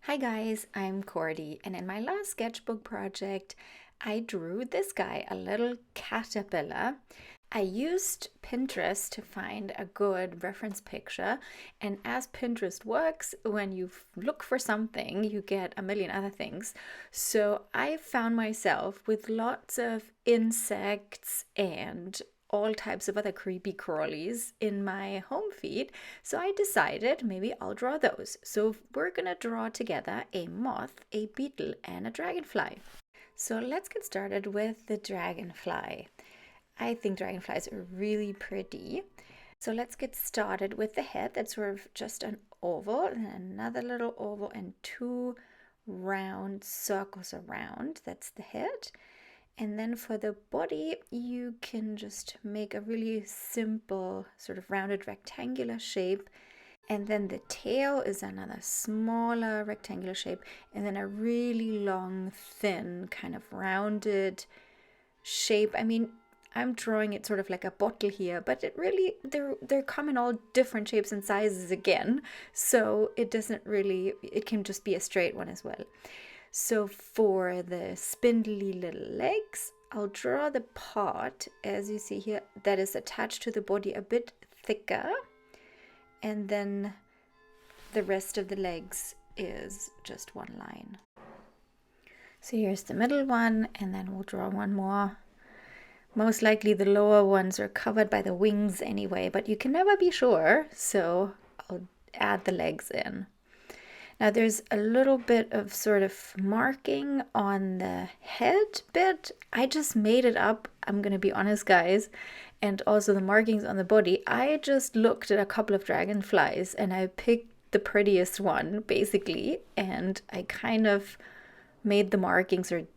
Hi guys, I'm Cordy, and in my last sketchbook project, I drew this guy, a little caterpillar. I used Pinterest to find a good reference picture, and as Pinterest works, when you look for something, you get a million other things. So I found myself with lots of insects and all types of other creepy crawlies in my home feed. So I decided maybe I'll draw those. So we're gonna draw together a moth, a beetle, and a dragonfly. So let's get started with the dragonfly. I think dragonflies are really pretty. So let's get started with the head. That's sort of just an oval and another little oval and two round circles around. That's the head. And then for the body, you can just make a really simple sort of rounded rectangular shape. And then the tail is another smaller rectangular shape. And then a really long, thin, kind of rounded shape. I mean, I'm drawing it sort of like a bottle here, but it really, they're come in all different shapes and sizes again. So it doesn't really, it can just be a straight one as well. So for the spindly little legs, I'll draw the part, as you see here, that is attached to the body a bit thicker. And then the rest of the legs is just one line. So here's the middle one, and then we'll draw one more. Most likely the lower ones are covered by the wings anyway, but you can never be sure, so I'll add the legs in. Now there's a little bit of sort of marking on the head bit. I just made it up, I'm gonna be honest guys, and also the markings on the body. I just looked at a couple of dragonflies and I picked the prettiest one basically, and I kind of made the markings or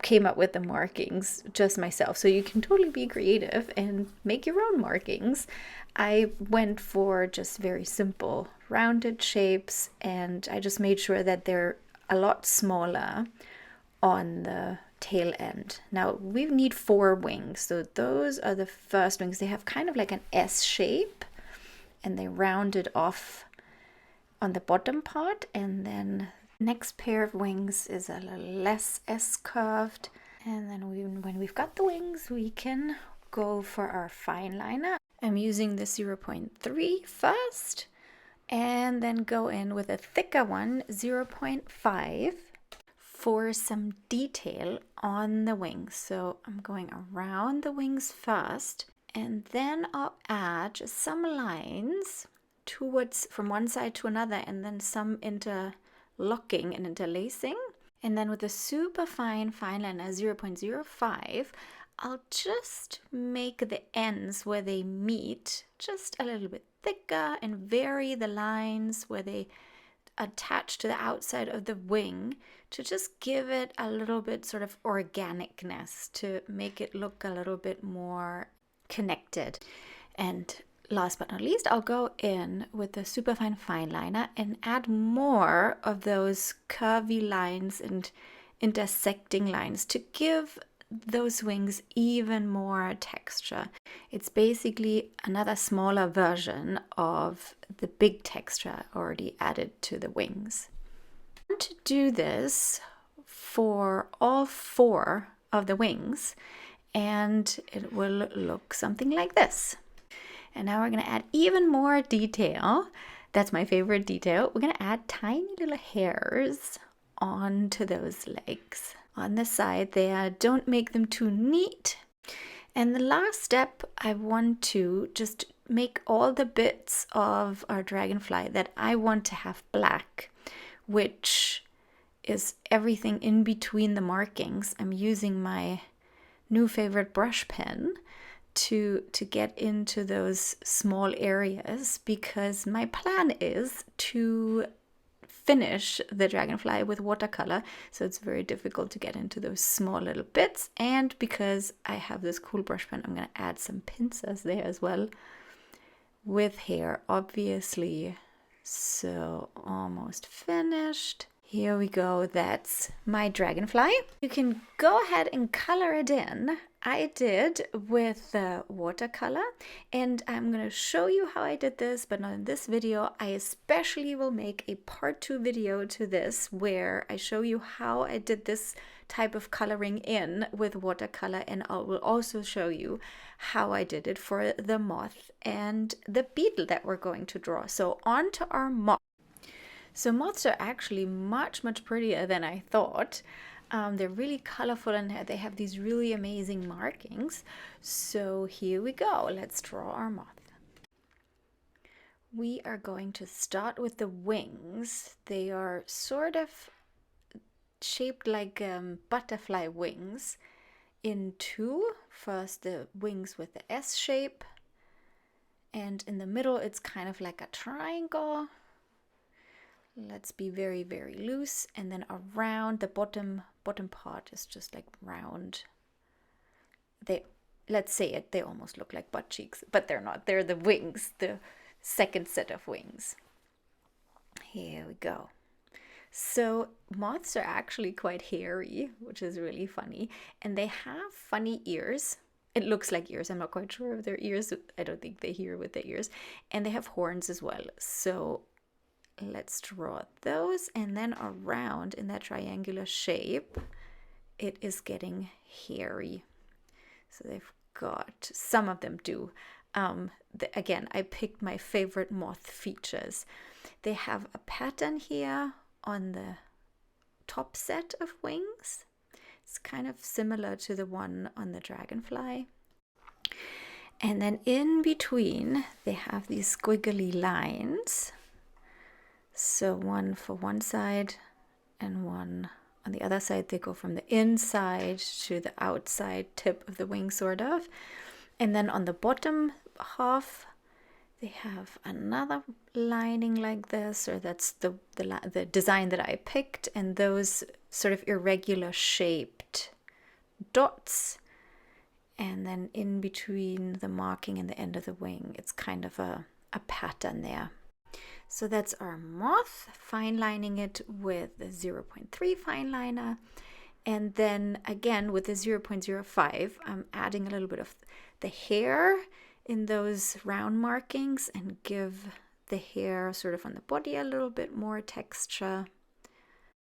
came up with the markings just myself. So you can totally be creative and make your own markings. I went for just very simple rounded shapes, and I just made sure that they're a lot smaller on the tail end. Now we need 4 wings, so those are the first wings. They have kind of like an S shape and they rounded off on the bottom part, and then next pair of wings is a little less S curved. And then when we've got the wings, we can go for our fine liner. I'm using the 0.3 first, and then go in with a thicker one, 0.5, for some detail on the wings. So I'm going around the wings first, and then I'll add just some lines towards from one side to another, and then some interlocking and interlacing. And then with a super fine liner 0.05, I'll just make the ends where they meet just a little bit thicker and vary the lines where they attach to the outside of the wing to just give it a little bit sort of organicness, to make it look a little bit more connected. And last but not least, I'll go in with the superfine fine liner and add more of those curvy lines and intersecting lines to give those wings even more texture. It's basically another smaller version of the big texture already added to the wings. I want to do this for all 4 of the wings, and it will look something like this. And now we're going to add even more detail. That's my favorite detail. We're going to add tiny little hairs onto those legs on the side there. Don't make them too neat. And the last step, I want to just make all the bits of our dragonfly that I want to have black, which is everything in between the markings. I'm using my new favorite brush pen to get into those small areas, because my plan is to finish the dragonfly with watercolor, so it's very difficult to get into those small little bits. And because I have this cool brush pen, I'm going to add some pincers there as well, with hair obviously. So almost finished. Here we go, that's my dragonfly. You can go ahead and color it in. I did with the watercolor, and I'm going to show you how I did this, but not in this video. I especially will make a part 2 video to this where I show you how I did this type of coloring in with watercolor, and I will also show you how I did it for the moth and the beetle that we're going to draw. So on to our moth. So moths are actually much prettier than I thought. They're really colorful and they have these really amazing markings. So here we go. Let's draw our moth. We are going to start with the wings. They are sort of shaped like butterfly wings in two. First the wings with the S shape, and in the middle it's kind of like a triangle. Let's be very loose, and then around the bottom part is just like round. Let's say it, they almost look like butt cheeks, but they're not. They're the wings, the second set of wings. Here we go. So moths are actually quite hairy, which is really funny, and they have funny ears. It looks like ears. I'm not quite sure if they're ears. I don't think they hear with their ears, and they have horns as well. So let's draw those, and then around in that triangular shape it is getting hairy. So they've got, some of them do. Again, I picked my favorite moth features. They have a pattern here on the top set of wings. It's kind of similar to the one on the dragonfly. And then in between they have these squiggly lines. So one for one side and one on the other side. They go from the inside to the outside tip of the wing, sort of. And then on the bottom half, they have another lining like this, or that's the design that I picked, and those sort of irregular shaped dots. And then in between the marking and the end of the wing, it's kind of a pattern there. So that's our moth, fine lining it with the 0.3 fine liner. And then again with the 0.05, I'm adding a little bit of the hair in those round markings and give the hair sort of on the body a little bit more texture.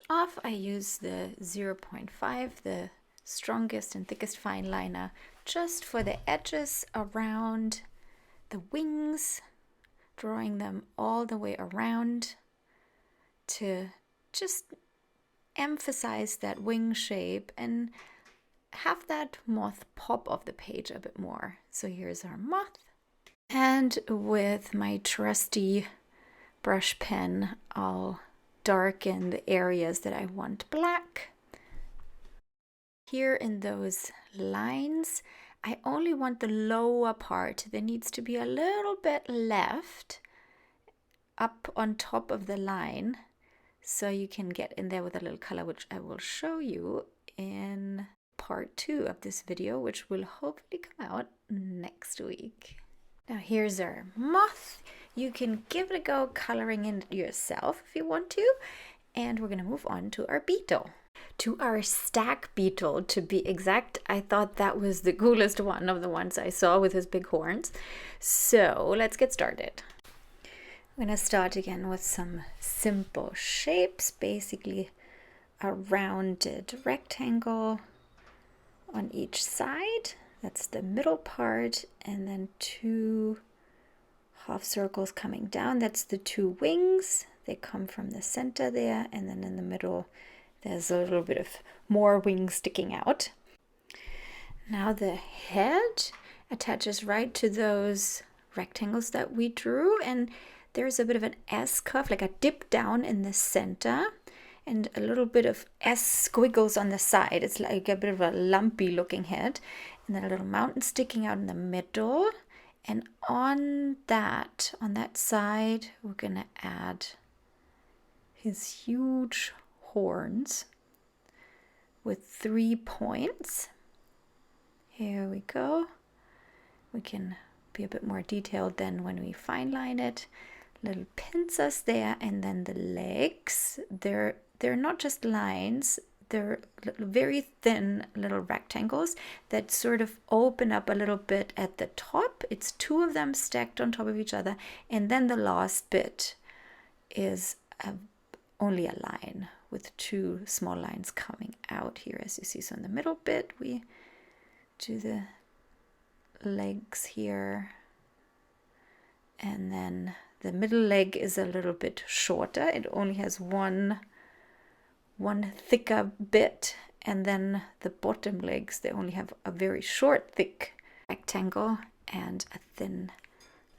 Off, I use the 0.5, the strongest and thickest fine liner, just for the edges around the wings, drawing them all the way around to just emphasize that wing shape and have that moth pop off the page a bit more. So here's our moth. And with my trusty brush pen, I'll darken the areas that I want black. Here in those lines, I only want the lower part. There needs to be a little bit left up on top of the line, so you can get in there with a little color, which I will show you in part 2 of this video, which will hopefully come out next week. Now here's our moth. You can give it a go coloring in yourself if you want to, and we're going to move on to our beetle. To our stag beetle, to be exact. I thought that was the coolest one of the ones I saw with his big horns. So let's get started. I'm going to start again with some simple shapes, basically a rounded rectangle on each side. That's the middle part, and then 2 half circles coming down. That's the 2 wings. They come from the center there, and then in the middle there's a little bit of more wings sticking out. Now the head attaches right to those rectangles that we drew, and there's a bit of an S curve, like a dip down in the center, and a little bit of S squiggles on the side. It's like a bit of a lumpy looking head, and then a little mountain sticking out in the middle. And on that side, we're gonna add his huge horns with 3 points. Here we go. We can be a bit more detailed then when we fine line it. Little pincers there, and then the legs, they're they're not just lines, they're very thin little rectangles that sort of open up a little bit at the top. It's two of them stacked on top of each other, and then the last bit is only a line with two small lines coming out here, as you see. So in the middle bit, we do the legs here, and then the middle leg is a little bit shorter. It only has one thicker bit, and then the bottom legs, they only have a very short, thick rectangle and a thin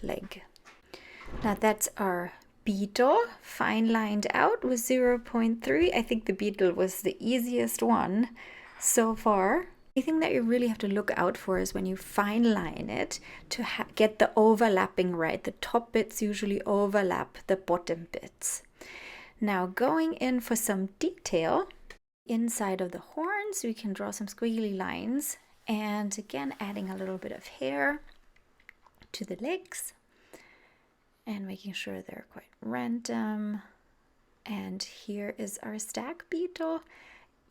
leg. Now that's our beetle, fine lined out with 0.3. I think the beetle was the easiest one so far. The thing that you really have to look out for is when you fine line it to get the overlapping right. The top bits usually overlap the bottom bits. Now going in for some detail, inside of the horns, we can draw some squiggly lines, and again adding a little bit of hair to the legs and making sure they're quite random. And here is our stag beetle.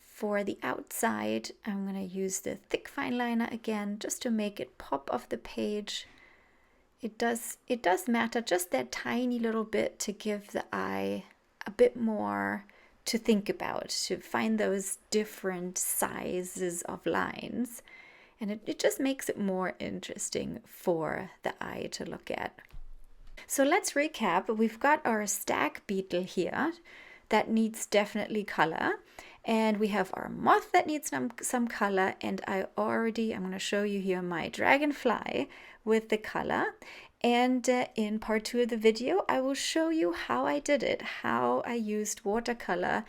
For the outside, I'm going to use the thick fine liner again just to make it pop off the page. It does matter just that tiny little bit to give the eye a bit more to think about, to find those different sizes of lines, and it just makes it more interesting for the eye to look at. So let's recap. We've got our stag beetle here that needs definitely color, and we have our moth that needs some color, and I'm going to show you here my dragonfly with the color. And in part 2 of the video, I will show you how I did it, how I used watercolor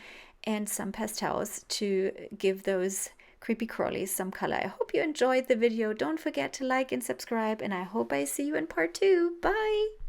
and some pastels to give those creepy crawlies some color. I hope you enjoyed the video. Don't forget to like and subscribe, and I hope I see you in part 2. Bye!